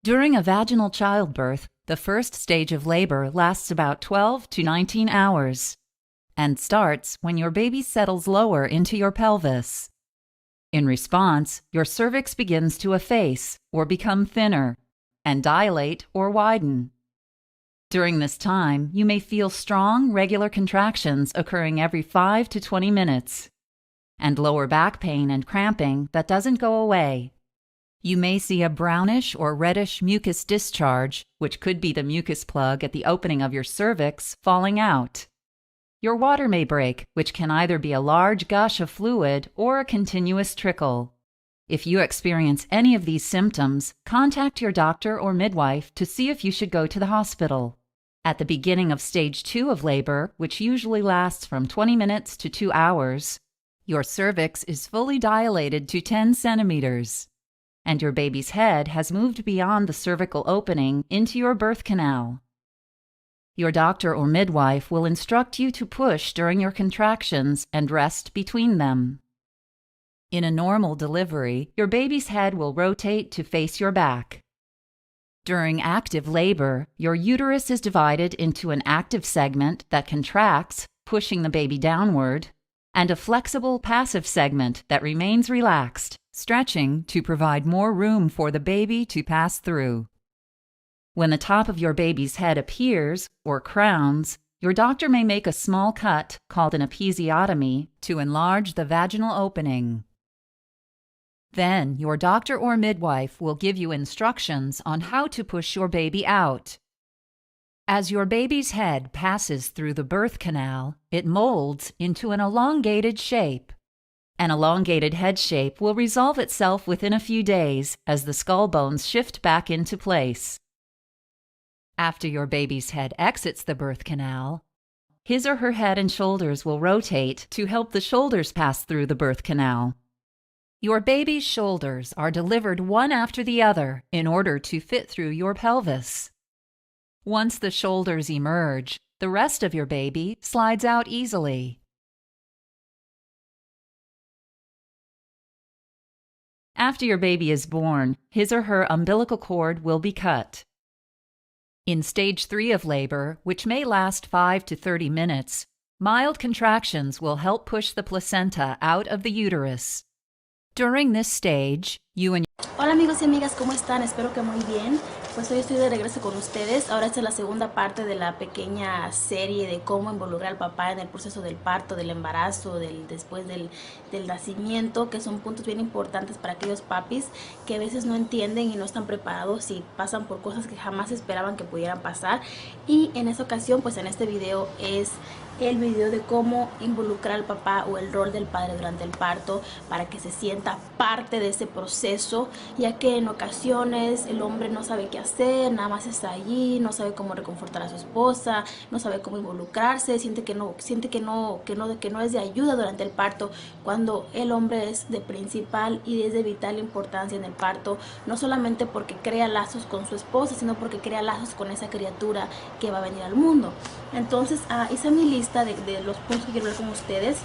During a vaginal childbirth, the first stage of labor lasts about 12 to 19 hours and starts when your baby settles lower into your pelvis. In response, your cervix begins to efface or become thinner and dilate or widen. During this time, you may feel strong, regular contractions occurring every 5 to 20 minutes, and lower back pain and cramping that doesn't go away. You may see a brownish or reddish mucus discharge, which could be the mucus plug at the opening of your cervix, falling out. Your water may break, which can either be a large gush of fluid or a continuous trickle. If you experience any of these symptoms, contact your doctor or midwife to see if you should go to the hospital. At the beginning of stage 2 of labor, which usually lasts from 20 minutes to 2 hours, your cervix is fully dilated to 10 centimeters, and your baby's head has moved beyond the cervical opening into your birth canal. Your doctor or midwife will instruct you to push during your contractions and rest between them. In a normal delivery, your baby's head will rotate to face your back. During active labor, your uterus is divided into an active segment that contracts, pushing the baby downward, and a flexible passive segment that remains relaxed, stretching to provide more room for the baby to pass through. When the top of your baby's head appears, or crowns, your doctor may make a small cut, called an episiotomy, to enlarge the vaginal opening. Then, your doctor or midwife will give you instructions on how to push your baby out. As your baby's head passes through the birth canal, it molds into an elongated shape. An elongated head shape will resolve itself within a few days as the skull bones shift back into place. After your baby's head exits the birth canal, his or her head and shoulders will rotate to help the shoulders pass through the birth canal. Your baby's shoulders are delivered one after the other in order to fit through your pelvis. Once the shoulders emerge, the rest of your baby slides out easily. After your baby is born, his or her umbilical cord will be cut. In stage 3 of labor, which may last 5 to 30 minutes, mild contractions will help push the placenta out of the uterus. During this stage, you and Hola amigos y amigas, ¿cómo están? Espero que muy bien. Pues hoy estoy de regreso con ustedes. Ahora esta es la segunda parte de la pequeña serie de cómo involucrar al papá en el proceso del parto, del embarazo, después del nacimiento, que son puntos bien importantes para aquellos papis que a veces no entienden y no están preparados y pasan por cosas que jamás esperaban que pudieran pasar. Y en esta ocasión, pues en este video es el video de cómo involucrar al papá o el rol del padre durante el parto para que se sienta parte de ese proceso, ya que en ocasiones el hombre no sabe qué hacer, nada más está allí, no sabe cómo reconfortar a su esposa, no sabe cómo involucrarse, siente que no es de ayuda durante el parto, cuando el hombre es de principal y es de vital importancia en el parto, no solamente porque crea lazos con su esposa, sino porque crea lazos con esa criatura que va a venir al mundo. Entonces hice mi lista de los puntos que quiero ver con ustedes.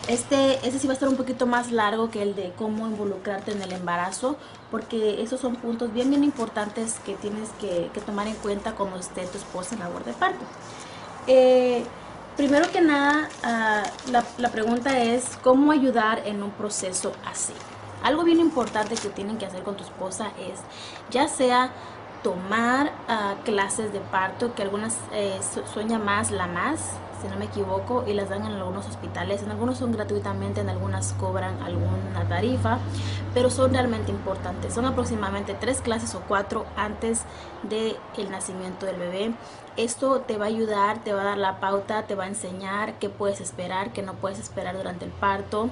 Este sí va a estar un poquito más largo que el de cómo involucrarte en el embarazo, porque esos son puntos bien importantes que tienes que tomar en cuenta cuando esté tu esposa en labor de parto. Primero que nada, la pregunta es ¿cómo ayudar en un proceso así? Algo bien importante que tienen que hacer con tu esposa es ya sea tomar clases de parto, que algunas son llamadas LAMAS, si no me equivoco, y las dan en algunos hospitales. En algunos son gratuitamente, en algunas cobran alguna tarifa, pero son realmente importantes. Son aproximadamente 3 clases o 4 antes del nacimiento del bebé. Esto te va a ayudar, te va a dar la pauta, te va a enseñar qué puedes esperar, qué no puedes esperar durante el parto,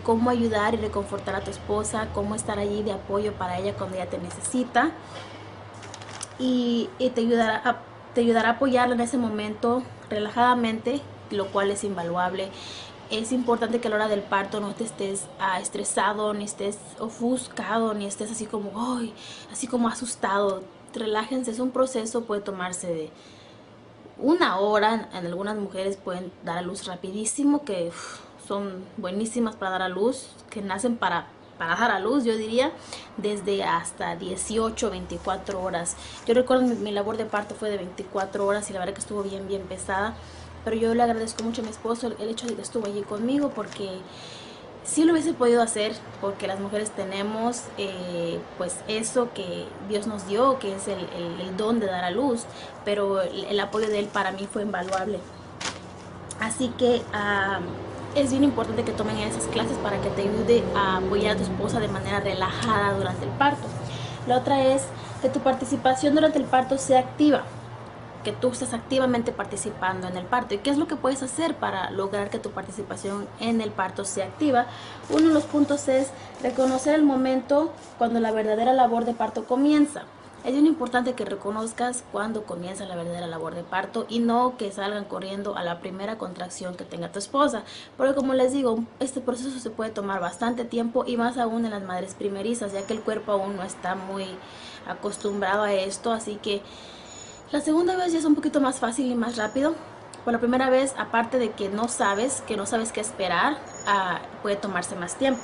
cómo ayudar y reconfortar a tu esposa, cómo estar allí de apoyo para ella cuando ella te necesita, y te ayudará a apoyarla en ese momento relajadamente, lo cual es invaluable. Es importante que a la hora del parto no te estés estresado, ni estés ofuscado, ni estés así como asustado. Relájense, es un proceso, puede tomarse de 1 hora. En algunas mujeres pueden dar a luz rapidísimo, que son buenísimas para dar a luz, que nacen para para dar a luz, yo diría, desde hasta 18, 24 horas. Yo recuerdo mi labor de parto fue de 24 horas y la verdad que estuvo bien pesada, pero yo le agradezco mucho a mi esposo el hecho de que estuvo allí conmigo, porque sí lo hubiese podido hacer, porque las mujeres tenemos pues eso que Dios nos dio, que es el don de dar a luz, pero el apoyo de él para mí fue invaluable. Así que es bien importante que tomen esas clases para que te ayude a apoyar a tu esposa de manera relajada durante el parto. La otra es que tu participación durante el parto sea activa, que tú estés activamente participando en el parto. ¿Y qué es lo que puedes hacer para lograr que tu participación en el parto sea activa? Uno de los puntos es reconocer el momento cuando la verdadera labor de parto comienza. Es bien importante que reconozcas cuando comienza la verdadera labor de parto y no que salgan corriendo a la primera contracción que tenga tu esposa, porque como les digo, este proceso se puede tomar bastante tiempo, y más aún en las madres primerizas, ya que el cuerpo aún no está muy acostumbrado a esto. Así que la segunda vez ya es un poquito más fácil y más rápido. Por la primera vez, aparte de que no sabes qué esperar, puede tomarse más tiempo.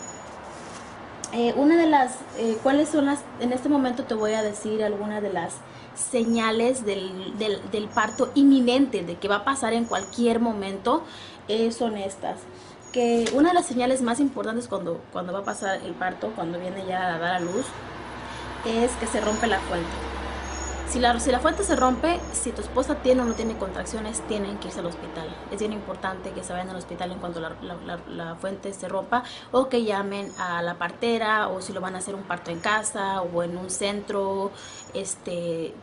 Una de las, ¿cuáles son las? En este momento te voy a decir algunas de las señales del parto inminente, de que va a pasar en cualquier momento. Son estas. Que una de las señales más importantes cuando va a pasar el parto, cuando viene ya a dar a luz, es que se rompe la fuente. Si la fuente se rompe, si tu esposa tiene o no tiene contracciones, tienen que irse al hospital. Es bien importante que se vayan al hospital en cuanto la fuente se rompa, o que llamen a la partera, o si lo van a hacer un parto en casa o en un centro,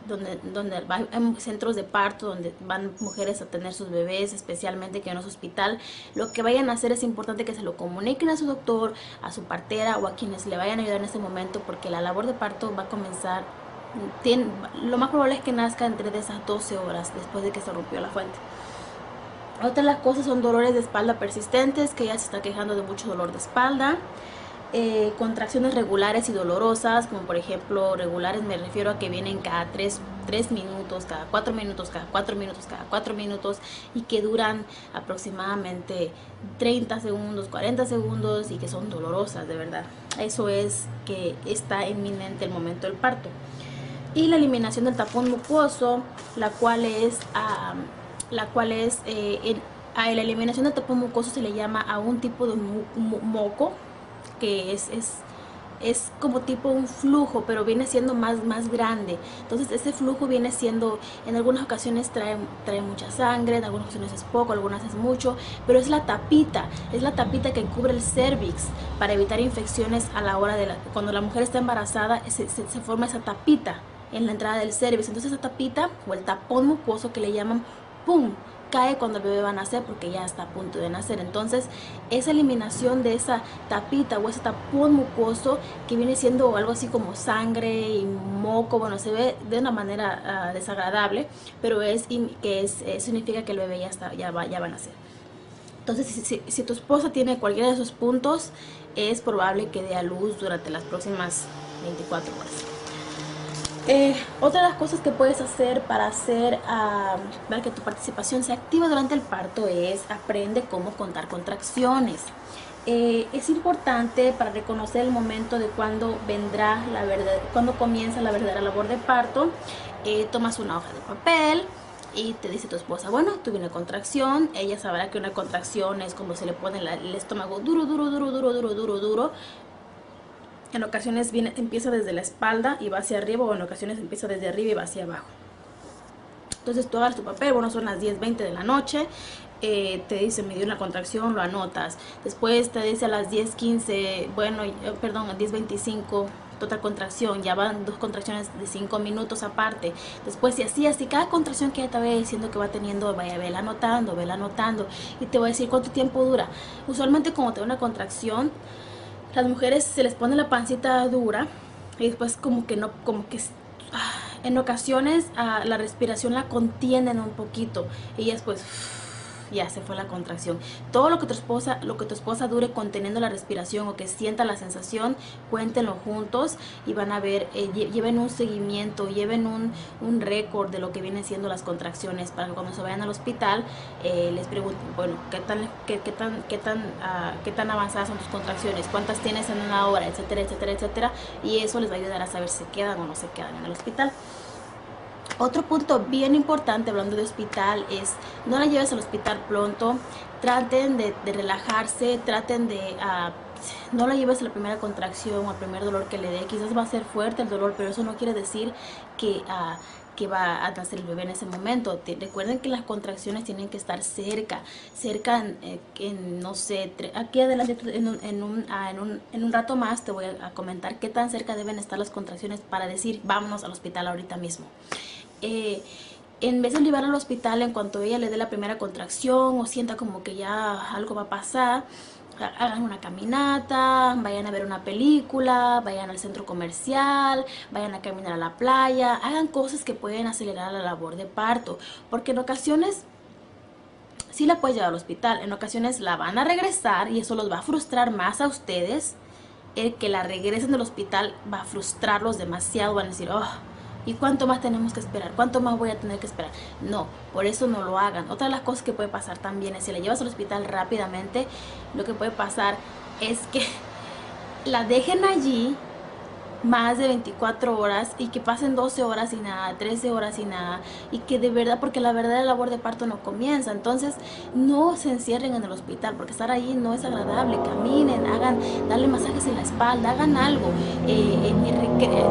donde hay centros de parto donde van mujeres a tener sus bebés, especialmente que en un hospital. Lo que vayan a hacer es importante que se lo comuniquen a su doctor, a su partera o a quienes le vayan a ayudar en este momento, porque la labor de parto va a comenzar. Lo más probable es que nazca entre de esas 12 horas después de que se rompió la fuente. Otra de las cosas son dolores de espalda persistentes, que ella se está quejando de mucho dolor de espalda. Contracciones regulares y dolorosas, como por ejemplo, regulares me refiero a que vienen cada 3 minutos, cada 4 minutos, cada 4 minutos, cada 4 minutos, y que duran aproximadamente 30 segundos, 40 segundos, y que son dolorosas de verdad. Eso es que está inminente el momento del parto. Y la eliminación del tapón mucoso, la cual es la eliminación del tapón mucoso se le llama a un tipo de moco que es como tipo un flujo, pero viene siendo más grande. Entonces ese flujo viene siendo, en algunas ocasiones trae mucha sangre, en algunas ocasiones es poco, algunas es mucho, pero es la tapita que cubre el cervix para evitar infecciones a la hora cuando la mujer está embarazada. Se forma esa tapita en la entrada del cervix. Entonces esa tapita o el tapón mucoso que le llaman, ¡pum!, cae cuando el bebé va a nacer, porque ya está a punto de nacer. Entonces esa eliminación de esa tapita o ese tapón mucoso, que viene siendo algo así como sangre y moco, bueno, se ve de una manera desagradable, pero significa que el bebé ya va a nacer. Entonces si tu esposa tiene cualquiera de esos puntos, es probable que dé a luz durante las próximas 24 horas. Otra de las cosas que puedes hacer para que tu participación sea activa durante el parto es aprende cómo contar contracciones. Es importante para reconocer el momento de cuando comienza la verdadera labor de parto. Tomas una hoja de papel y te dice tu esposa, bueno, tuve una contracción. Ella sabrá que una contracción es como se le pone el estómago duro. En ocasiones empieza desde la espalda y va hacia arriba, o en ocasiones empieza desde arriba y va hacia abajo. Entonces tú agarras tu papel, bueno, son las 10:20 de la noche, te dice, me dio una contracción, lo anotas. Después te dice a las 10:15, a 10:25, otra contracción, ya van 2 contracciones de 5 minutos aparte. Después, y así, cada contracción que ella te vaya diciendo que va teniendo, vela anotando, y te va a decir cuánto tiempo dura. Usualmente cuando te da una contracción, las mujeres se les pone la pancita dura y después en ocasiones la respiración la contienen un poquito. Ellas pues ya se fue la contracción. Todo lo que tu esposa dure conteniendo la respiración o que sienta la sensación, cuéntenlo juntos y van a ver, lleven un seguimiento, lleven un récord de lo que vienen siendo las contracciones para que cuando se vayan al hospital les pregunten, bueno, qué tan avanzadas son tus contracciones, cuántas tienes en una hora, etcétera, etcétera, etcétera, y eso les va a ayudar a saber si se quedan o no se quedan en el hospital. Otro punto bien importante hablando de hospital es no la lleves al hospital pronto, traten de relajarse, traten de no la lleves a la primera contracción o al primer dolor que le dé. Quizás va a ser fuerte el dolor, pero eso no quiere decir que va a nacer el bebé en ese momento. Recuerden que las contracciones tienen que estar cerca, no sé, aquí adelante en un rato más te voy a comentar qué tan cerca deben estar las contracciones para decir vámonos al hospital ahorita mismo. En vez de llevarla al hospital en cuanto ella le dé la primera contracción o sienta como que ya algo va a pasar, hagan una caminata, vayan a ver una película, vayan al centro comercial, vayan a caminar a la playa, hagan cosas que pueden acelerar la labor de parto, porque en ocasiones sí la puedes llevar al hospital, en ocasiones la van a regresar y eso los va a frustrar más a ustedes. El que la regresen del hospital va a frustrarlos demasiado, van a decir, oh, ¿y cuánto más tenemos que esperar? ¿Cuánto más voy a tener que esperar? No, por eso no lo hagan. Otra de las cosas que puede pasar también es si la llevas al hospital rápidamente, lo que puede pasar es que la dejen allí más de 24 horas y que pasen 12 horas y nada, 13 horas y nada, y que de verdad, porque la verdadera labor de parto no comienza. Entonces no se encierren en el hospital, porque estar allí no es agradable. Caminen, darle masajes en la espalda, hagan algo,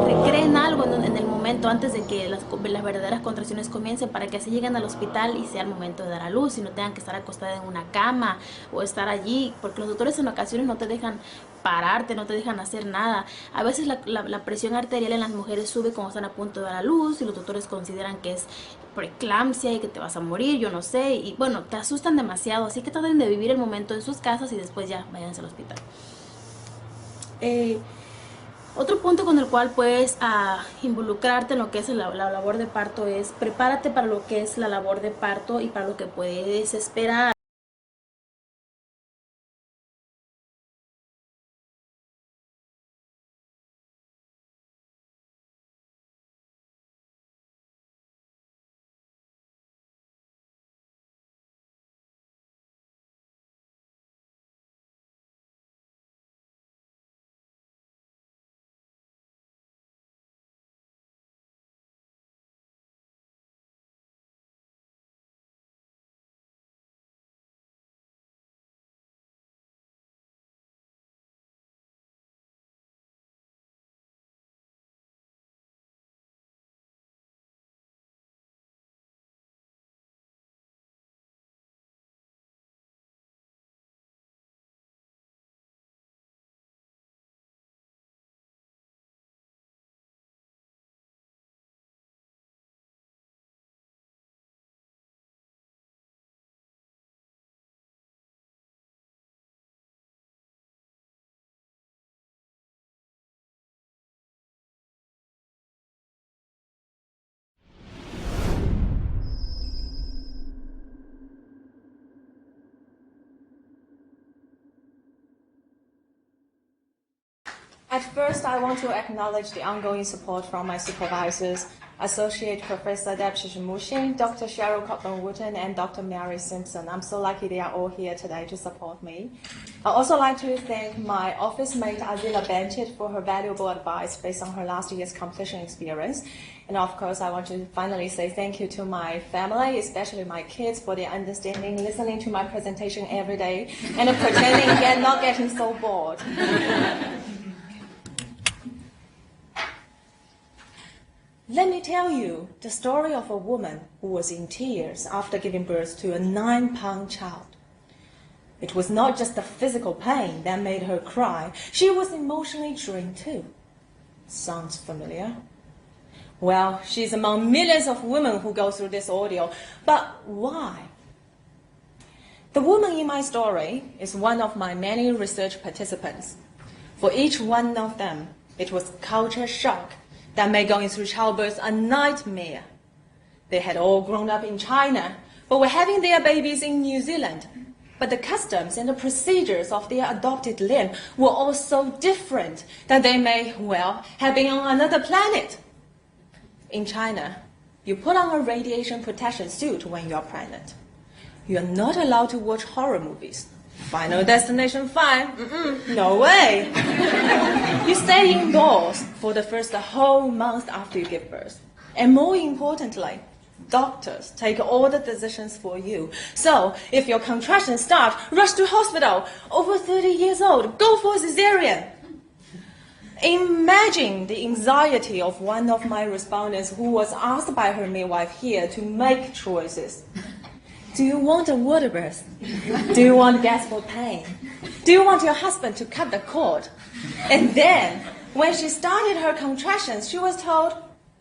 recreen algo en el momento antes de que las verdaderas contracciones comiencen, para que así lleguen al hospital y sea el momento de dar a luz y no tengan que estar acostada en una cama o estar allí, porque los doctores en ocasiones no te dejan pararte, no te dejan hacer nada. A veces la presión arterial en las mujeres sube cuando están a punto de dar a luz y los doctores consideran que es preeclampsia y que te vas a morir, yo no sé, y bueno, te asustan demasiado, así que traten de vivir el momento en sus casas y después ya váyanse al hospital. Otro punto con el cual puedes involucrarte en lo que es la labor de parto es prepárate para lo que es la labor de parto y para lo que puedes esperar. At first, I want to acknowledge the ongoing support from my supervisors, Associate Professor Debshis Mushin, Dr. Cheryl Copeland-Wooten, and Dr. Mary Simpson. I'm so lucky they are all here today to support me. I'd also like to thank my office mate Azila Benchit for her valuable advice based on her last year's competition experience. And of course, I want to finally say thank you to my family, especially my kids, for their understanding, listening to my presentation every day, and pretending and not getting so bored. Let me tell you the story of a woman who was in tears after giving birth to a 9-pound child. It was not just the physical pain that made her cry. She was emotionally drained too. Sounds familiar? Well, she's among millions of women who go through this ordeal. But why? The woman in my story is one of my many research participants. For each one of them, it was culture shock that made going through childbirth a nightmare. They had all grown up in China, but were having their babies in New Zealand. But the customs and the procedures of their adopted limb were all so different that they may, well, have been on another planet. In China, you put on a radiation protection suit when you are pregnant. You are not allowed to watch horror movies. Final Destination 5? No way. You stay indoors for the first whole month after you give birth. And more importantly, doctors take all the decisions for you. So, if your contractions start, rush to hospital. Over 30 years old, go for cesarean. Imagine the anxiety of one of my respondents who was asked by her midwife here to make choices. Do you want a water birth? Do you want gas for pain? Do you want your husband to cut the cord? And then, when she started her contractions, she was told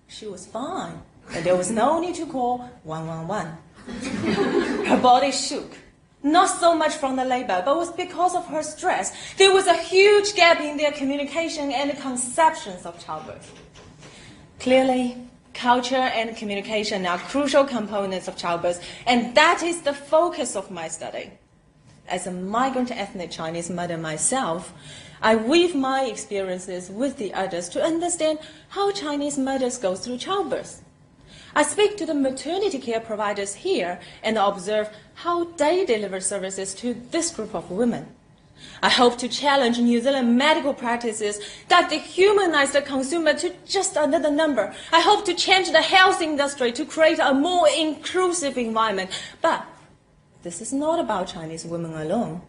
she was fine, and there was no need to call 111. Her body shook, not so much from the labor, but was because of her stress. There was a huge gap in their communication and conceptions of childbirth. Clearly, culture and communication are crucial components of childbirth, and that is the focus of my study. As a migrant ethnic Chinese mother myself, I weave my experiences with the others to understand how Chinese mothers go through childbirth. I speak to the maternity care providers here and observe how they deliver services to this group of women. I hope to challenge New Zealand medical practices that dehumanize the consumer to just another number. I hope to change the health industry to create a more inclusive environment. But this is not about Chinese women alone.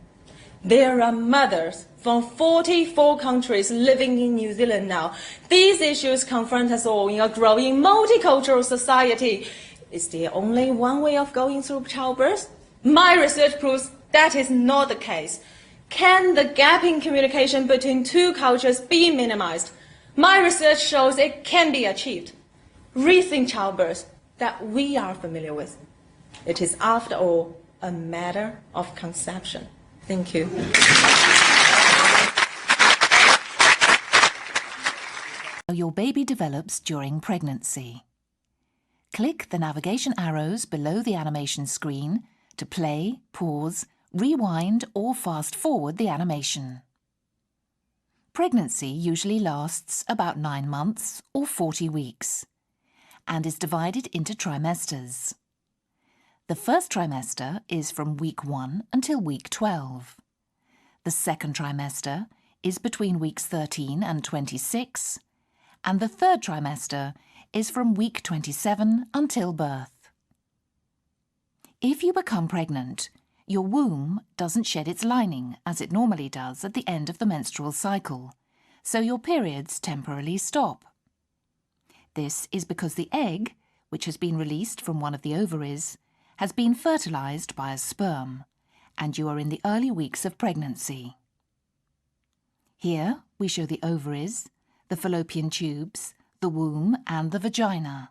There are mothers from 44 countries living in New Zealand now. These issues confront us all in a growing multicultural society. Is there only one way of going through childbirth? My research proves that is not the case. Can the gap in communication between two cultures be minimized? My research shows it can be achieved. Rethink childbirth that we are familiar with. It is, after all, a matter of conception. Thank you. How your baby develops during pregnancy. Click the navigation arrows below the animation screen to play, pause, rewind or fast forward the animation. Pregnancy usually lasts about 9 months or 40 weeks and is divided into trimesters. The first trimester is from week 1 until week 12. The second trimester is between weeks 13 and 26, and the third trimester is from week 27 until birth. If you become pregnant, your womb doesn't shed its lining as it normally does at the end of the menstrual cycle, so your periods temporarily stop. This is because the egg, which has been released from one of the ovaries, has been fertilized by a sperm, and you are in the early weeks of pregnancy. Here we show the ovaries, the fallopian tubes, the womb and the vagina.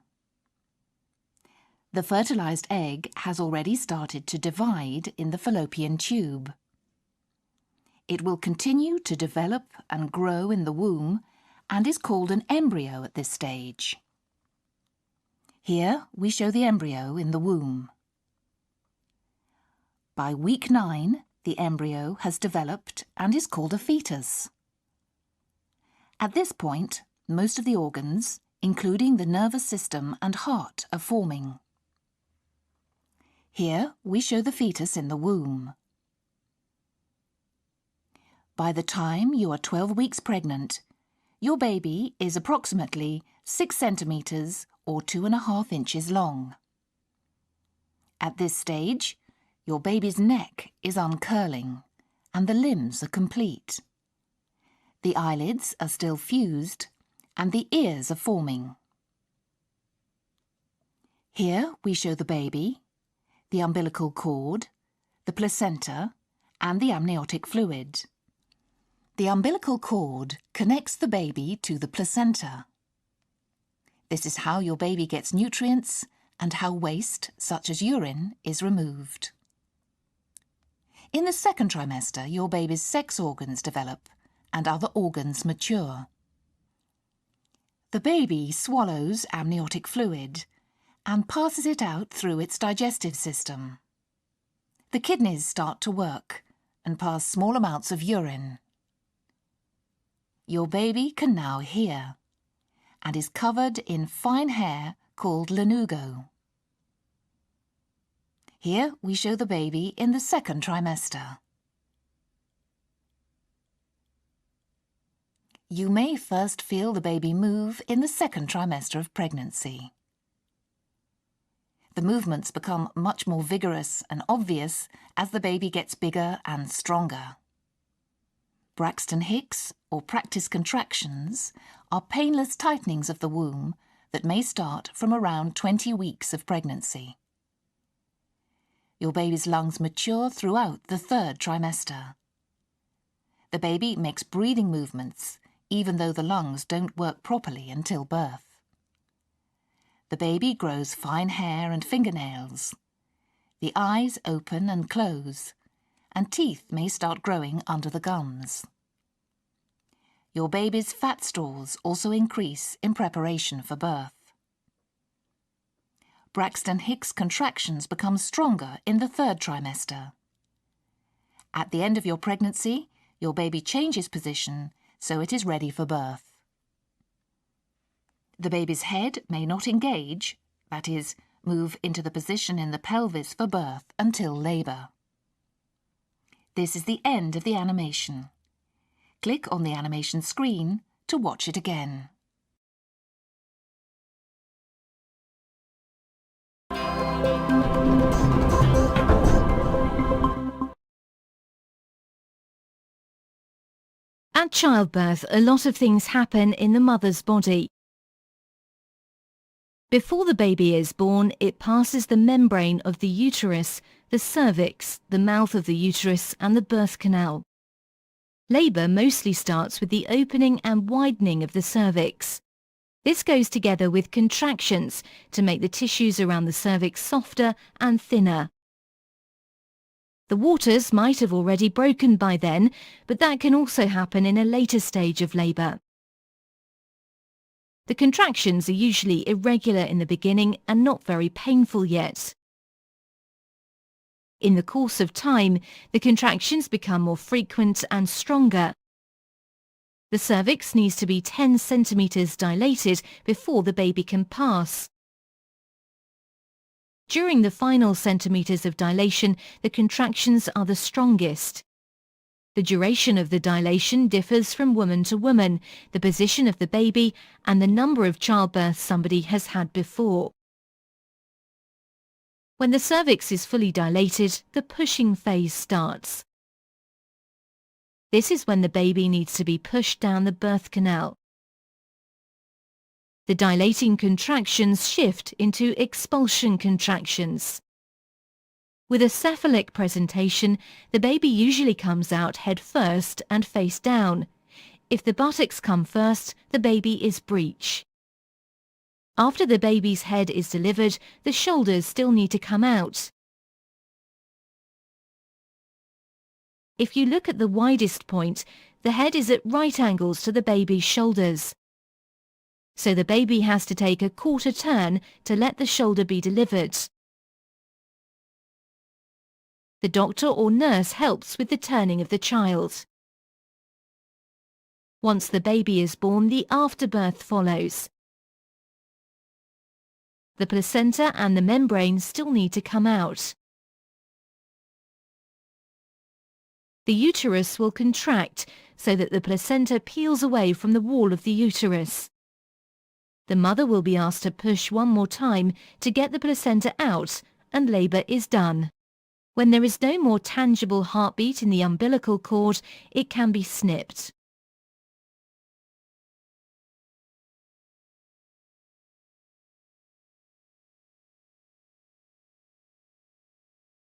The fertilized egg has already started to divide in the fallopian tube. It will continue to develop and grow in the womb and is called an embryo at this stage. Here we show the embryo in the womb. By week 9, the embryo has developed and is called a fetus. At this point, most of the organs, including the nervous system and heart, are forming. Here we show the fetus in the womb. By the time you are 12 weeks pregnant, your baby is approximately 6 centimetres or 2.5 inches long. At this stage, your baby's neck is uncurling and the limbs are complete. The eyelids are still fused and the ears are forming. Here we show the baby, the umbilical cord, the placenta and the amniotic fluid. The umbilical cord connects the baby to the placenta. This is how your baby gets nutrients and how waste, such as urine, is removed. In the second trimester, your baby's sex organs develop and other organs mature. The baby swallows amniotic fluid and passes it out through its digestive system. The kidneys start to work and pass small amounts of urine. Your baby can now hear and is covered in fine hair called lanugo. Here we show the baby in the second trimester. You may first feel the baby move in the second trimester of pregnancy. The movements become much more vigorous and obvious as the baby gets bigger and stronger. Braxton Hicks, or practice contractions, are painless tightenings of the womb that may start from around 20 weeks of pregnancy. Your baby's lungs mature throughout the third trimester. The baby makes breathing movements, even though the lungs don't work properly until birth. The baby grows fine hair and fingernails. The eyes open and close, and teeth may start growing under the gums. Your baby's fat stools also increase in preparation for birth. Braxton Hicks contractions become stronger in the third trimester. At the end of your pregnancy, your baby changes position so it is ready for birth. The baby's head may not engage, that is, move into the position in the pelvis for birth until labour. This is the end of the animation. Click on the animation screen to watch it again. At childbirth, a lot of things happen in the mother's body. Before the baby is born, it passes the membrane of the uterus, the cervix, the mouth of the uterus and the birth canal. Labour mostly starts with the opening and widening of the cervix. This goes together with contractions to make the tissues around the cervix softer and thinner. The waters might have already broken by then, but that can also happen in a later stage of labour. The contractions are usually irregular in the beginning and not very painful yet. In the course of time, the contractions become more frequent and stronger. The cervix needs to be 10 centimetres dilated before the baby can pass. During the final centimetres of dilation, the contractions are the strongest. The duration of the dilation differs from woman to woman, the position of the baby, and the number of childbirths somebody has had before. When the cervix is fully dilated, the pushing phase starts. This is when the baby needs to be pushed down the birth canal. The dilating contractions shift into expulsion contractions. With a cephalic presentation, the baby usually comes out head first and face down. If the buttocks come first, the baby is breech. After the baby's head is delivered, the shoulders still need to come out. If you look at the widest point, the head is at right angles to the baby's shoulders. So the baby has to take a quarter turn to let the shoulder be delivered. The doctor or nurse helps with the turning of the child. Once the baby is born, the afterbirth follows. The placenta and the membrane still need to come out. The uterus will contract so that the placenta peels away from the wall of the uterus. The mother will be asked to push one more time to get the placenta out, and labour is done. When there is no more tangible heartbeat in the umbilical cord, it can be snipped.